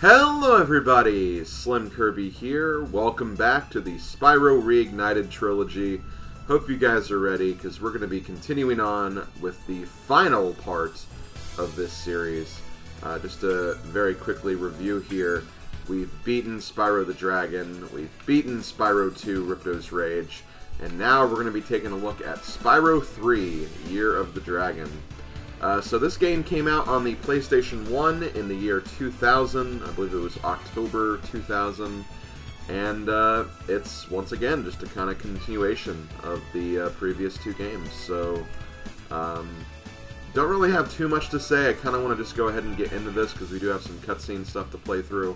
Hello everybody, SlimKirby here. Welcome back to the Spyro Reignited Trilogy. Hope you guys are ready, because we're going to be continuing on with the final part of this series. Just to very quickly review here, we've beaten Spyro the Dragon, we've beaten Spyro 2, Ripto's Rage, and now we're going to be taking a look at Spyro 3, Year of the Dragon. So this game came out on the PlayStation 1 in the year 2000, I believe it was October 2000, and it's, once again, just a kind of continuation of the previous two games. So, don't really have too much to say. I kind of want to just go ahead and get into this, because we do have some cutscene stuff to play through.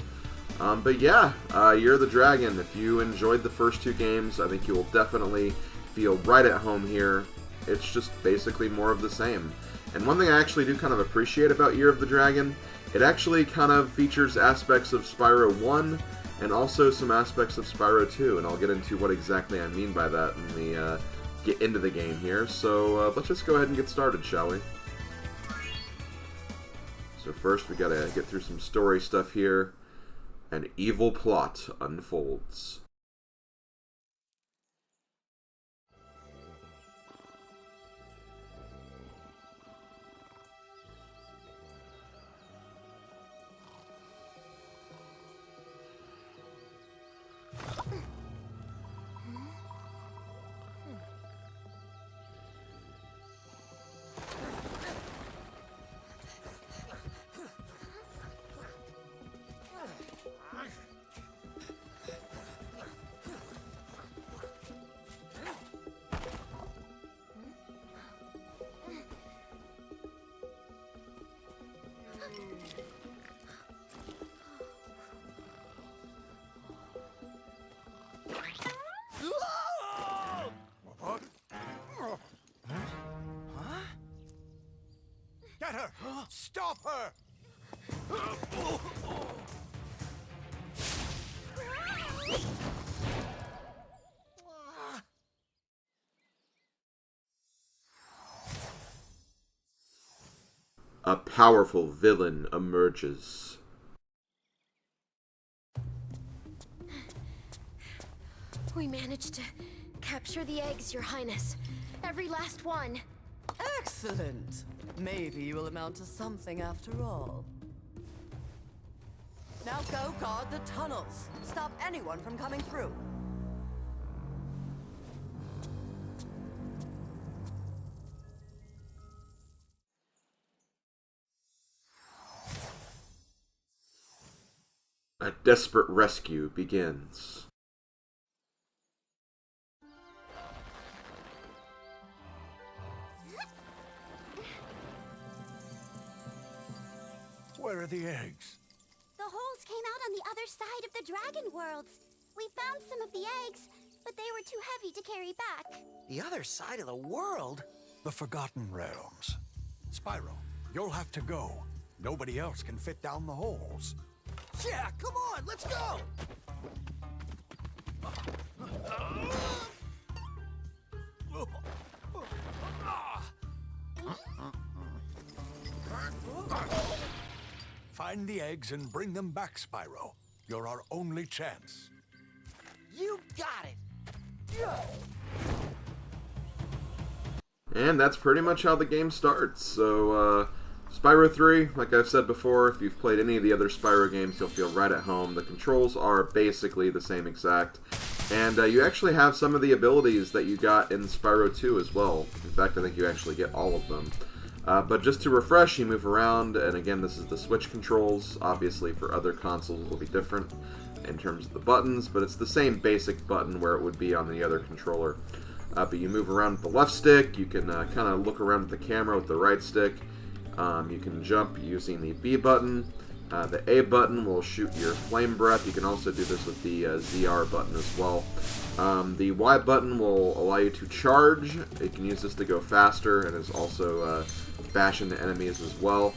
But yeah, Year of the Dragon, if you enjoyed the first two games, I think you will definitely feel right at home here. It's just basically more of the same. And one thing I actually do kind of appreciate about Year of the Dragon, it actually kind of features aspects of Spyro 1 and also some aspects of Spyro 2, and I'll get into what exactly I mean by that when we get into the game here. So let's just go ahead and get started, shall we? So first we gotta get through some story stuff here. An evil plot unfolds. Get her! Stop her! A powerful villain emerges. We managed to capture the eggs, Your Highness. Every last one. Excellent! Maybe you will amount to something after all. Now go guard the tunnels. Stop anyone from coming through. A desperate rescue begins. Where are the eggs? The holes came out on the other side of the dragon worlds. We found some of the eggs, but they were too heavy to carry back. The other side of the world? The Forgotten Realms. Spyro, you'll have to go. Nobody else can fit down the holes. Yeah, come on, let's go! Find the eggs and bring them back, Spyro. You're our only chance. You got it! And that's pretty much how the game starts. So, Spyro 3, like I've said before, if you've played any of the other Spyro games, you'll feel right at home. The controls are basically the same exact. And you actually have some of the abilities that you got in Spyro 2 as well. In fact, I think you actually get all of them. But just to refresh, you move around, and again, this is the Switch controls. Obviously, for other consoles, it will be different in terms of the buttons, but it's the same basic button where it would be on the other controller. But you move around with the left stick, you can kind of look around at the camera with the right stick. You can jump using the B button. The A button will shoot your flame breath. You can also do this with the ZR button as well. The Y button will allow you to charge. You can use this to go faster, and is also bash into enemies as well.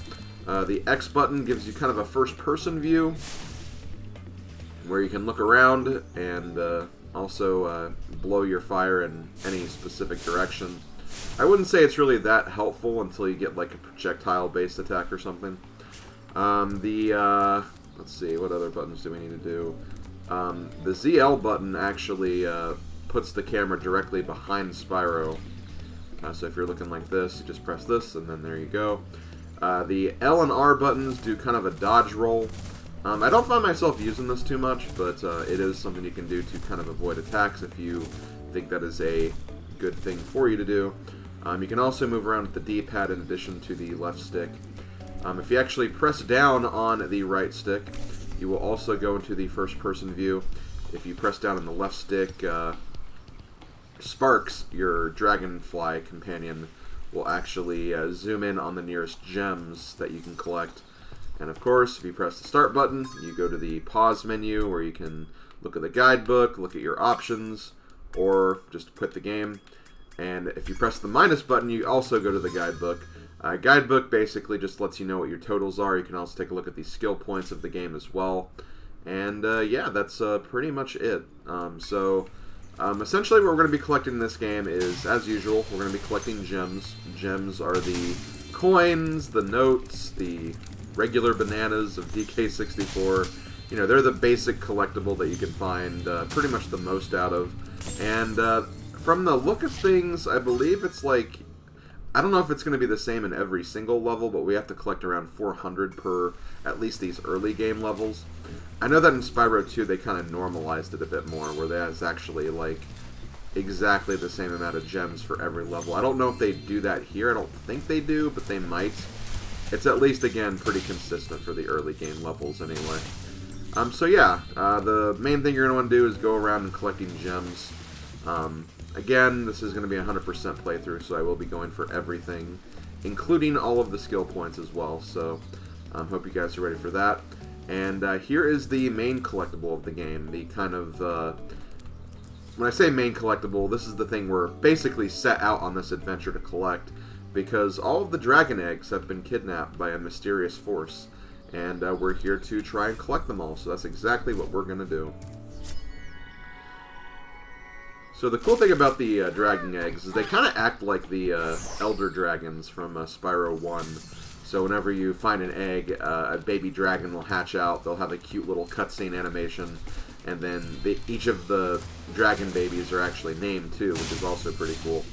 The X button gives you kind of a first-person view, where you can look around and also blow your fire in any specific direction. I wouldn't say it's really that helpful until you get like a projectile-based attack or something. The let's see, what other buttons do we need to do? The ZL button actually puts the camera directly behind Spyro. So if you're looking like this, you just press this, and then there you go. The L and R buttons do kind of a dodge roll. I don't find myself using this too much, but it is something you can do to kind of avoid attacks if you think that is a good thing for you to do. You can also move around with the D-pad in addition to the left stick. If you actually press down on the right stick, you will also go into the first-person view. If you press down on the left stick, Sparks, your dragonfly companion, will actually zoom in on the nearest gems that you can collect. And of course, if you press the start button, you go to the pause menu where you can look at the guidebook, look at your options, or just quit the game. And if you press the minus button, you also go to the guidebook. Guidebook basically just lets you know what your totals are. You can also take a look at the skill points of the game as well. And yeah, that's pretty much it. Essentially what we're going to be collecting in this game is, as usual, we're going to be collecting gems. Gems are the coins, the notes, the regular bananas of DK64. You know, they're the basic collectible that you can find pretty much the most out of. And from the look of things, I believe it's like, I don't know if it's going to be the same in every single level, but we have to collect around 400 per at least these early game levels. I know that in Spyro 2 they kind of normalized it a bit more, where there's actually like exactly the same amount of gems for every level. I don't know if they do that here. I don't think they do, but they might. It's at least, again, pretty consistent for the early game levels anyway. So yeah, the main thing you're going to want to do is go around and collecting gems. Again, this is going to be a 100% playthrough, so I will be going for everything, including all of the skill points as well. So hope you guys are ready for that. And here is the main collectible of the game. The kind of, when I say main collectible, this is the thing we're basically set out on this adventure to collect, because all of the dragon eggs have been kidnapped by a mysterious force, and we're here to try and collect them all. So that's exactly what we're going to do. So the cool thing about the dragon eggs is they kind of act like the elder dragons from Spyro 1. So whenever you find an egg, a baby dragon will hatch out. They'll have a cute little cutscene animation. And then each of the dragon babies are actually named too, which is also pretty cool.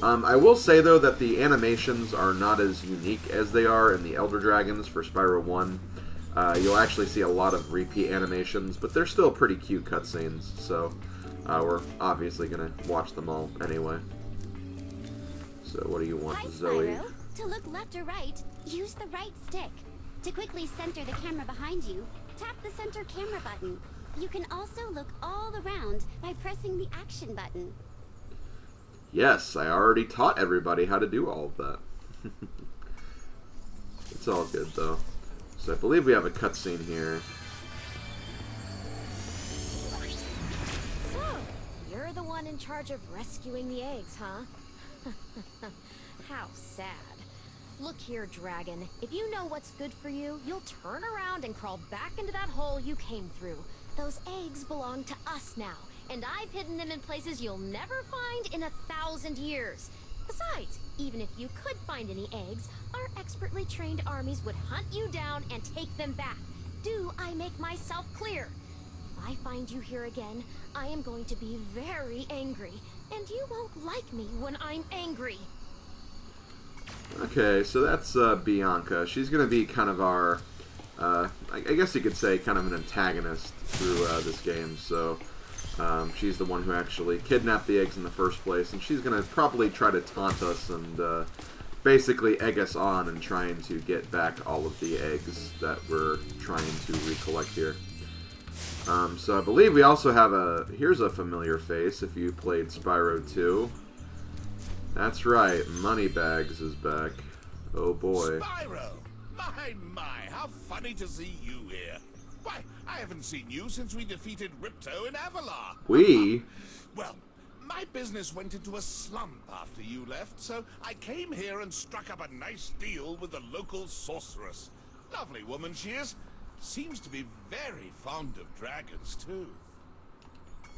I will say though that the animations are not as unique as they are in the elder dragons for Spyro 1. You'll actually see a lot of repeat animations, but they're still pretty cute cutscenes. So we're obviously going to watch them all anyway. So what do you want, Hi, Zoe? Spyro. To look left or right, use the right stick. To quickly center the camera behind you, tap the center camera button. You can also look all around by pressing the action button. Yes, I already taught everybody how to do all of that. It's all good though. So I believe we have a cutscene here. So, you're the one in charge of rescuing the eggs, huh? How sad. Look here, Dragon. If you know what's good for you, you'll turn around and crawl back into that hole you came through. Those eggs belong to us now, and I've hidden them in places you'll never find in 1,000 years. Besides, even if you could find any eggs, our expertly trained armies would hunt you down and take them back. Do I make myself clear? If I find you here again, I am going to be very angry, and you won't like me when I'm angry. Okay, so that's Bianca. She's going to be kind of our, I guess you could say, kind of an antagonist through this game. So she's the one who actually kidnapped the eggs in the first place, and she's going to probably try to taunt us and basically egg us on and trying to get back all of the eggs that we're trying to recollect here. So I believe we also have here's a familiar face if you played Spyro 2. That's right, Moneybags is back. Oh boy. Spyro! My, how funny to see you here. Why, I haven't seen you since we defeated Ripto in Avalar. We? Well, my business went into a slump after you left, so I came here and struck up a nice deal with the local sorceress. Lovely woman she is. Seems to be very fond of dragons, too.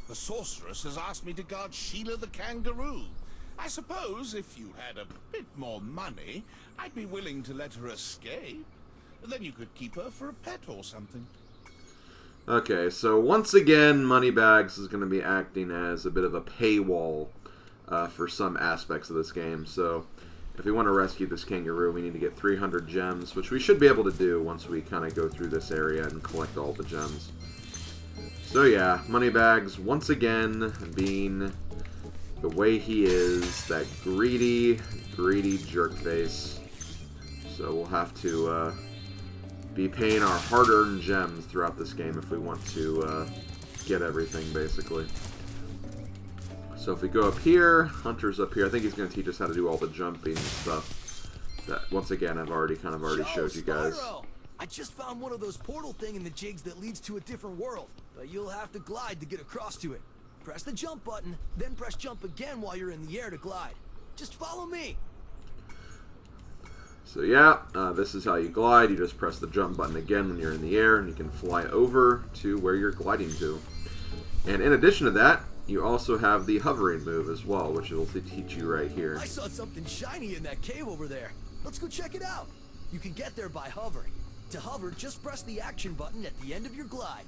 The sorceress has asked me to guard Sheila the kangaroo. I suppose if you had a bit more money, I'd be willing to let her escape. Then you could keep her for a pet or something. Okay, so once again, Moneybags is going to be acting as a bit of a paywall for some aspects of this game. So if we want to rescue this kangaroo, we need to get 300 gems, which we should be able to do once we kind of go through this area and collect all the gems. So yeah, Moneybags, once again, being the way he is, that greedy jerkface. So we'll have to be paying our hard-earned gems throughout this game if we want to get everything, basically. So if we go up here, Hunter's up here. I think he's going to teach us how to do all the jumping and stuff. That, once again, I've already showed you guys. Spyro! I just found one of those portal thing in the jigs that leads to a different world, but you'll have to glide to get across to it. Press the jump button, then press jump again while you're in the air to glide. Just follow me. So yeah, this is how you glide. You just press the jump button again when you're in the air, and you can fly over to where you're gliding to. And in addition to that, you also have the hovering move as well, which will teach you right here. I saw something shiny in that cave over there. Let's go check it out. You can get there by hovering. To hover, just press the action button at the end of your glide.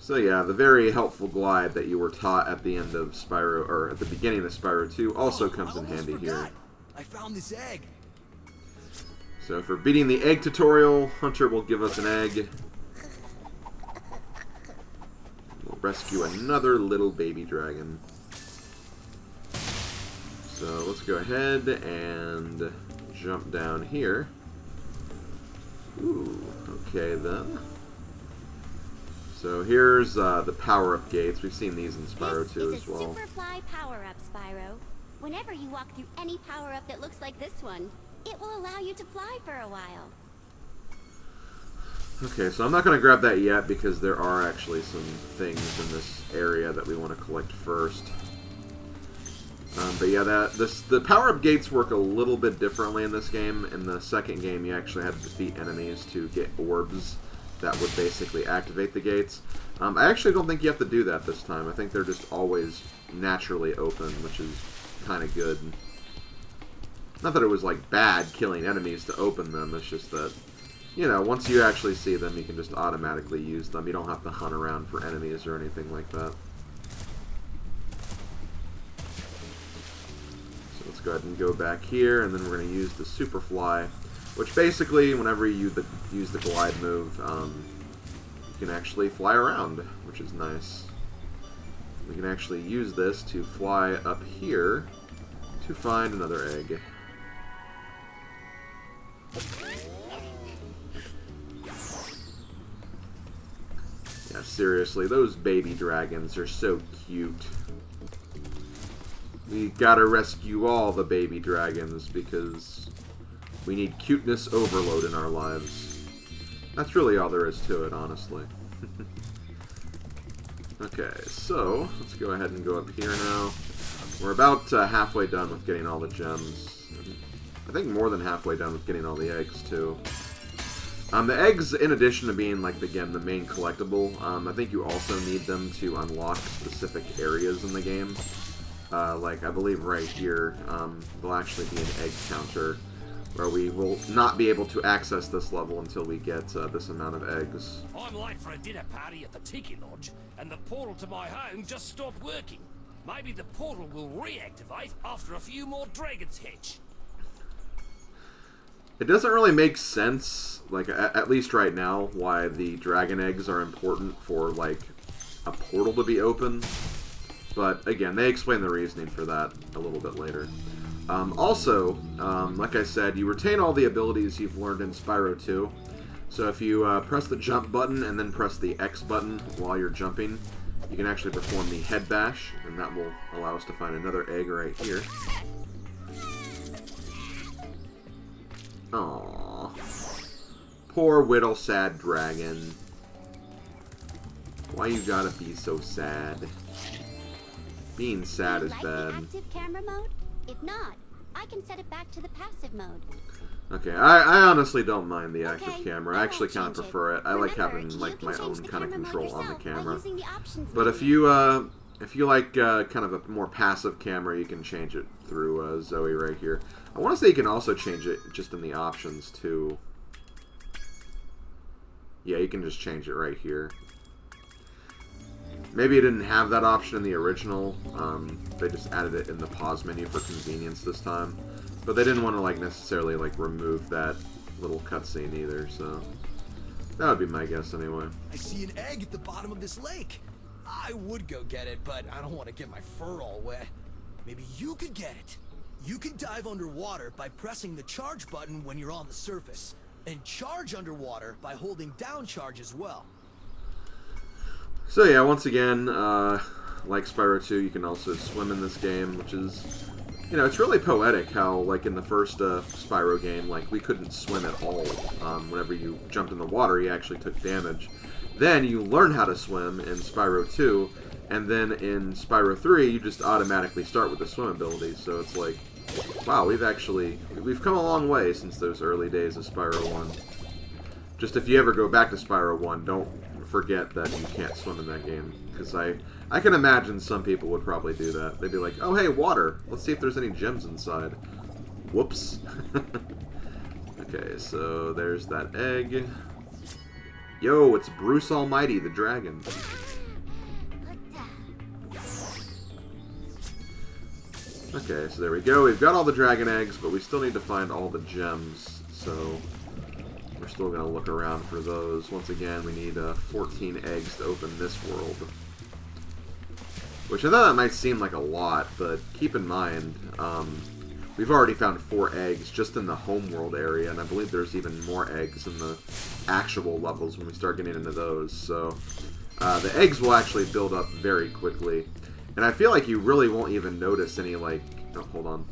So yeah, the very helpful glide that you were taught at the end of Spyro, or at the beginning of Spyro 2, also comes in handy here. I found this egg. So for beating the egg tutorial, Hunter will give us an egg. We'll rescue another little baby dragon. So let's go ahead and jump down here. Ooh, okay then. So here's the power-up gates. We've seen these in Spyro 2 as well. This is a Superfly power-up, Spyro. Whenever you walk through any power-up that looks like this one, it will allow you to fly for a while. Okay, so I'm not going to grab that yet because there are actually some things in this area that we want to collect first. But yeah, the power-up gates work a little bit differently in this game. In the second game, you actually had to defeat enemies to get orbs that would basically activate the gates. I actually don't think you have to do that this time. I think they're just always naturally open, which is kind of good. Not that it was like bad killing enemies to open them, it's just that, you know, once you actually see them, you can just automatically use them. You don't have to hunt around for enemies or anything like that. So let's go ahead and go back here, and then we're going to use the Superfly, which basically, whenever you use the glide move, you can actually fly around, which is nice. We can actually use this to fly up here to find another egg. Yeah, seriously, those baby dragons are so cute. We gotta rescue all the baby dragons because we need cuteness overload in our lives. That's really all there is to it, honestly. Okay, so let's go ahead and go up here now. We're about halfway done with getting all the gems. I think more than halfway done with getting all the eggs, too. The eggs, in addition to being, like, again, the main collectible, I think you also need them to unlock specific areas in the game. Like, I believe right here, there'll actually be an egg counter, where we will not be able to access this level until we get this amount of eggs. I'm late for a dinner party at the Tiki Lodge, and the portal to my home just stopped working. Maybe the portal will reactivate after a few more dragons hatch. It doesn't really make sense, like, at least right now, why the dragon eggs are important for, like, a portal to be open. But, again, they explain the reasoning for that a little bit later. Also, like I said, you retain all the abilities you've learned in Spyro 2. So if you press the jump button and then press the X button while you're jumping, you can actually perform the head bash, and that will allow us to find another egg right here. Aww. Poor little sad dragon. Why you gotta be so sad? Being sad is like bad. the active camera mode? If not, I can set it back to the passive mode. Okay, I honestly don't mind the active Okay, camera. I I actually won't kind of change it. prefer it. I like Remember, having you like can my change own the kind of camera mode control on the yourself by camera. using the options But menu. if you like kind of a more passive camera, you can change it through Zoe right here. I want to say you can also change it just in the options too. Yeah, you can just change it right here. Maybe it didn't have that option in the original. They just added it in the pause menu for convenience this time. But they didn't want to like necessarily like remove that little cutscene either, so that would be my guess anyway. I see an egg at the bottom of this lake. I would go get it, but I don't want to get my fur all wet. Maybe you could get it. You can dive underwater by pressing the charge button when you're on the surface, and charge underwater by holding down charge as well. So yeah, once again, like Spyro 2, you can also swim in this game, which is, you know, it's really poetic how, like, in the first Spyro game, like, we couldn't swim at all. Whenever you jumped in the water, you actually took damage. Then you learn how to swim in Spyro 2, and then in Spyro 3, you just automatically start with the swim ability. So it's like, wow, we've come a long way since those early days of Spyro 1. Just if you ever go back to Spyro 1, don't forget that you can't swim in that game, because I can imagine some people would probably do that. They'd be like, oh hey, water, let's see if there's any gems inside. Whoops. Okay, so there's that egg. Yo, it's Bruce Almighty, the dragon. Okay, so there we go. We've got all the dragon eggs, but we still need to find all the gems, so we're still going to look around for those. Once again, we need 14 eggs to open this world. Which I thought that might seem like a lot, but keep in mind, we've already found 4 eggs just in the homeworld area, and I believe there's even more eggs in the actual levels when we start getting into those. So the eggs will actually build up very quickly. And I feel like you really won't even notice any, like... Oh, hold on.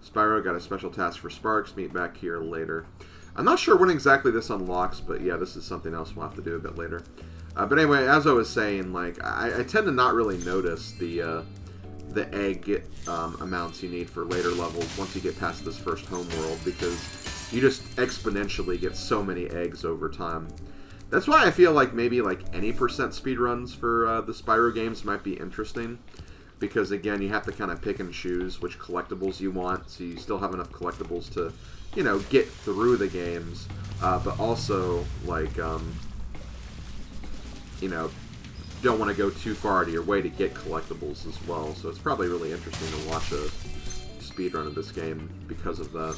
Spyro got a special task for Sparks. Meet back here later. I'm not sure when exactly this unlocks, but yeah, this is something else we'll have to do a bit later. But anyway, as I was saying, like, I tend to not really notice the egg amounts you need for later levels once you get past this first homeworld, because you just exponentially get so many eggs over time. That's why I feel like maybe like any percent speedruns for the Spyro games might be interesting, because again, you have to kind of pick and choose which collectibles you want, so you still have enough collectibles to, you know, get through the games, but also, like, you know, don't want to go too far out of your way to get collectibles as well. So it's probably really interesting to watch a speedrun of this game because of that.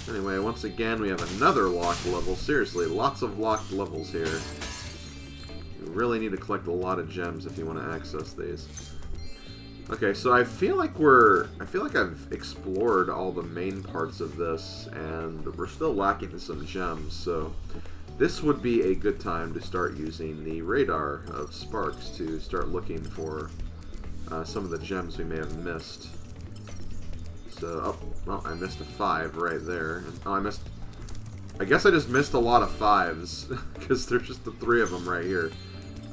Anyway, once again, we have another locked level. Seriously, lots of locked levels here. You really need to collect a lot of gems if you want to access these. Okay, so I feel like I've explored all the main parts of this, and we're still lacking some gems, so this would be a good time to start using the radar of Sparks to start looking for some of the gems we may have missed. So, oh, well, I missed a 5 right there. And, oh, I guess I just missed a lot of 5s, because there's just the 3 of them right here.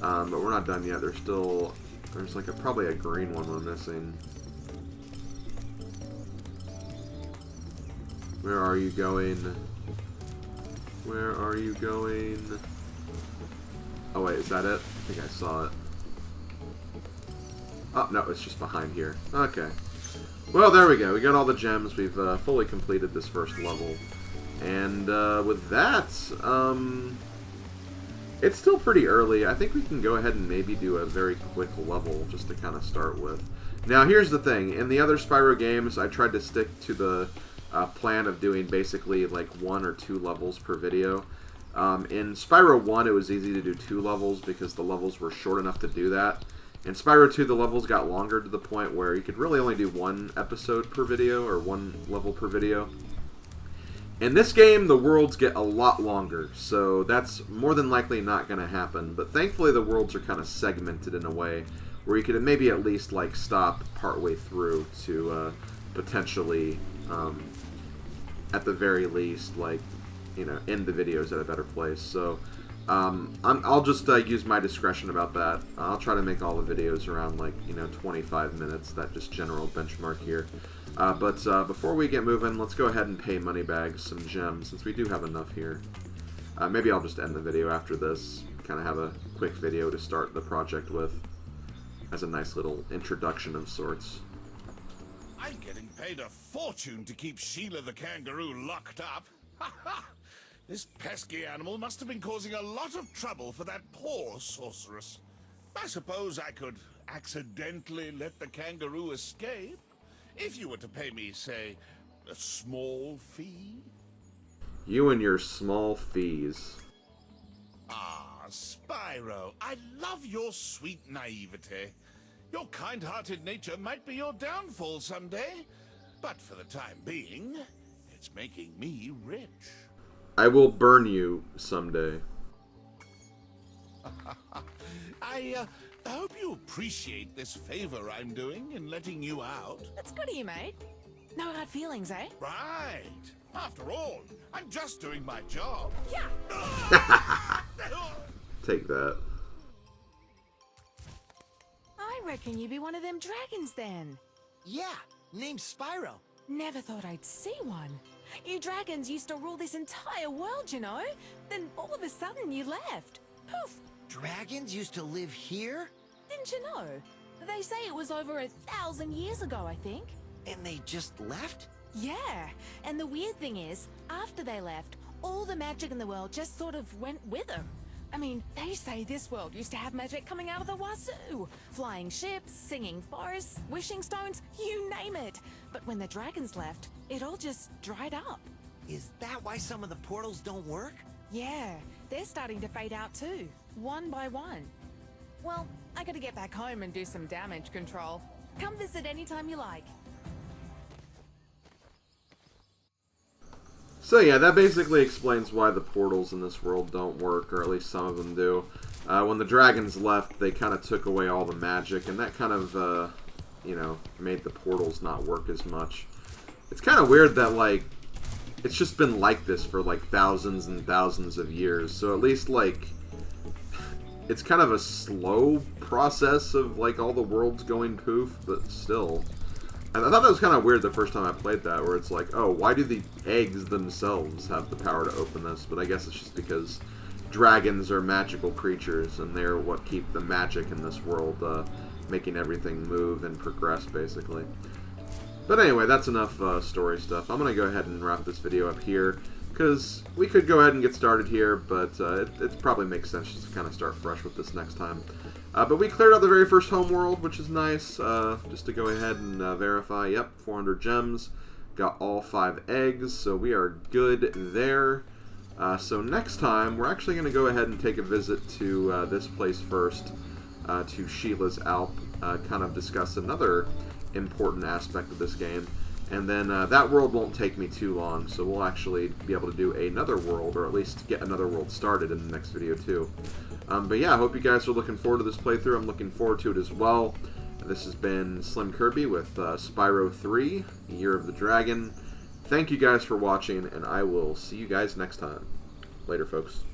But we're not done yet. There's like probably a green one we're missing. Where are you going? Where are you going? Oh wait, is that it? I think I saw it. Oh, no, it's just behind here. Okay. Well, there we go. We got all the gems. We've fully completed this first level. And with that, it's still pretty early. I think we can go ahead and maybe do a very quick level just to kind of start with. Now, here's the thing. In the other Spyro games, I tried to stick to the plan of doing basically like 1 or 2 levels per video. In Spyro 1, it was easy to do 2 levels because the levels were short enough to do that. In Spyro 2, the levels got longer to the point where you could really only do 1 episode per video, or 1 level per video. In this game, the worlds get a lot longer, so that's more than likely not going to happen. But thankfully, the worlds are kind of segmented in a way where you could maybe at least like stop partway through to potentially, at the very least, like, you know, end the videos at a better place. So I'll just use my discretion about that. I'll try to make all the videos around, like, you know, 25 minutes, that just general benchmark here. But before we get moving, let's go ahead and pay Moneybags some gems, since we do have enough here. Maybe I'll just end the video after this, kind of have a quick video to start the project with. as a nice little introduction of sorts. I'm getting paid a fortune to keep Sheila the kangaroo locked up. Ha ha! This pesky animal must have been causing a lot of trouble for that poor sorceress. I suppose I could accidentally let the kangaroo escape, if you were to pay me, say, a small fee. You and your small fees. Ah, Spyro, I love your sweet naivete. Your kind-hearted nature might be your downfall someday, but for the time being, it's making me rich. I will burn you someday. I hope you appreciate this favor I'm doing in letting you out. That's good of you, mate. No hard feelings, eh? Right. After all, I'm just doing my job. Yeah. Take that. I reckon you'd be one of them dragons then. Yeah, name's Spyro. Never thought I'd see one. You dragons used to rule this entire world, you know? Then all of a sudden you left. Poof! Dragons used to live here? Didn't you know? They say it was over 1,000 years ago, I think. And they just left? Yeah, and the weird thing is, after they left, all the magic in the world just sort of went with them. I mean, they say this world used to have magic coming out of the wazoo. Flying ships, singing forests, wishing stones, you name it. But when the dragons left, it all just dried up. Is that why some of the portals don't work? Yeah, they're starting to fade out too, one by one. Well, I gotta get back home and do some damage control. Come visit anytime you like. So yeah, that basically explains why the portals in this world don't work, or at least some of them do. When the dragons left, they kind of took away all the magic, and that kind of, you know, made the portals not work as much. It's kind of weird that, like, it's just been like this for, like, thousands and thousands of years. So at least, like, it's kind of a slow process of, like, all the worlds going poof, but still. I thought that was kind of weird the first time I played that, where it's like, oh, why do the eggs themselves have the power to open this? But I guess it's just because dragons are magical creatures, and they're what keep the magic in this world, making everything move and progress, basically. But anyway, that's enough story stuff. I'm going to go ahead and wrap this video up here, because we could go ahead and get started here, but it probably makes sense just to kind of start fresh with this next time. But we cleared out the very first homeworld, which is nice, just to go ahead and verify. Yep, 400 gems, got all 5 eggs, so we are good there. So next time, we're actually going to go ahead and take a visit to this place first, to Sheila's Alp, kind of discuss another important aspect of this game. And then that world won't take me too long, so we'll actually be able to do another world, or at least get another world started in the next video too. But yeah, I hope you guys are looking forward to this playthrough. I'm looking forward to it as well. This has been SlimKirby with Spyro 3, Year of the Dragon. Thank you guys for watching, and I will see you guys next time. Later, folks.